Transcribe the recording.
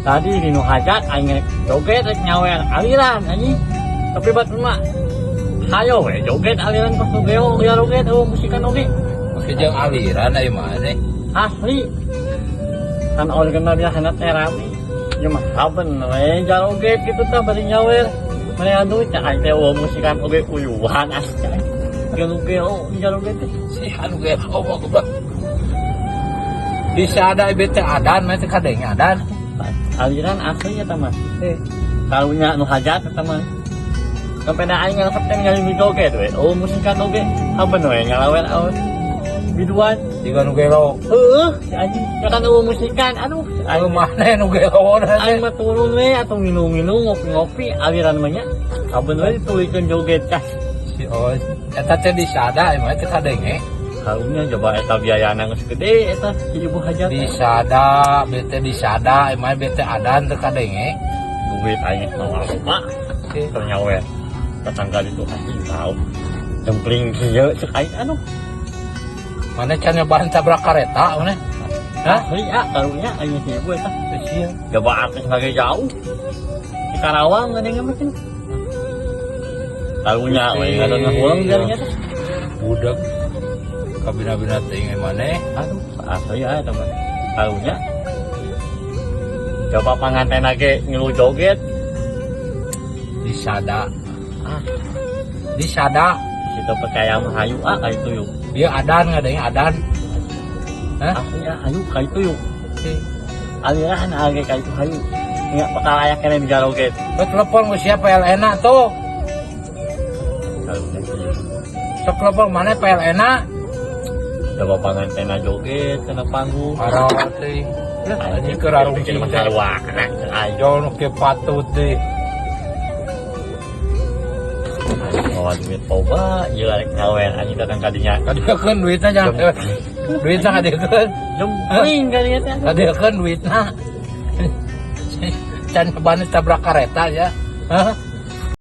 tadi di nu hajat aing joget rek nyawer aliran anjing tapi bat mah hayo we joget aliran pas geo ya joget musikan oge Masih jeung aliran aya mana? asli kan organ dia hendak terapi ya mah saben we joget gitu tah bari nyawer mere anu cak aing teh musikan oge uyuhan asli geo joget Si anu ge oh goblok. Bisa ada bete adan, mah teh kadeng adan. aliran asli ya teman karunya nu hajat teman sampai na aing ngalap teh ngali joget we musikan oge haben we ngalawer awas biduan Jika nu gelo. si anjing ya kan musikan aduh Anu mana nu gelo aing mah turun we atau ngilu-ngilu ngopi-ngopi aliran mah nya haben we ditulikeun joget kah Si oh eta teh disada mah teh kadeng karunya coba eta biayana geus gede eta si ibu hajat Disada, bete disada, emang bete adan teu kadeng duit aing mah lupa ternyawer tetangga itu asli tahu jempling kieu cek aing anu Mana can nyobahan tabrak kareta mana? Hah? asli karunya aing si ibu eta Sia. coba artis lagi jauh di Karawang ada yang mungkin karunya we ada ngulang jadinya teh Budak kabina-bina teh mana? aduh asli teman karunya coba panganten lagi ngilu joget Disada. Disada. kita percaya mah hayu kayak itu yuk Dia adan ngadeng adan. Hah? asli hayu kayak itu yuk aliran age kayak itu hayu nggak bakal ayak kena di joget Lu telepon ke siapa PLN tuh? karunya kieu. Sok telepon mana PLN? coba panganten joget kena panggung Arah teh. Ini kerarung bikin teh. masalah ayo Ayo nu ke patut teh. bawa duit coba iya rek ngawer anjing datang kadinya Kadeukeun duitna jangan. Duitna kadeukeun. jempling kadinya teh Kadeukeun duitna. Can ban tabrak kareta ya. Hah?